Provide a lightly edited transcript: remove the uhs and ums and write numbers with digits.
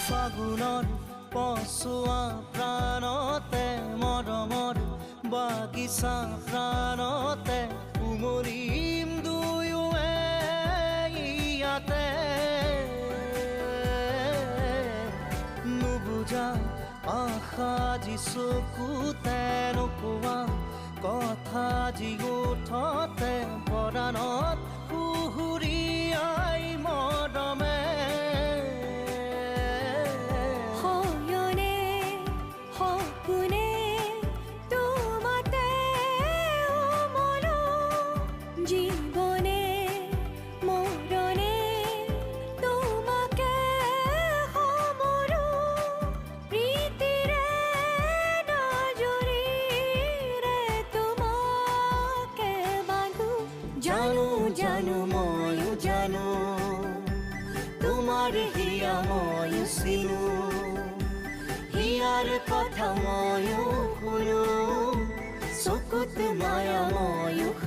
ফাগুনৰ পচুৱা প্ৰাণতে মৰমৰ বাগিচা প্ৰাণতে উমলিম দুয়োৱে ইয়াতে নুবুজা আশা যি চকুতে নোকোৱা কথা যি ওঠতে পৰাণত সুহুৰিয়াই মৰমে জীবনে মরণে তোমাকে সমরো প্রীতিরে নজরিরে তোমাকে বাঁধো জানো জানো ময়ো জানো তোমার হিয়া ময়ো চিনো হিয়ার কথা ময়ো শুনো চকুত মায়া ময়ো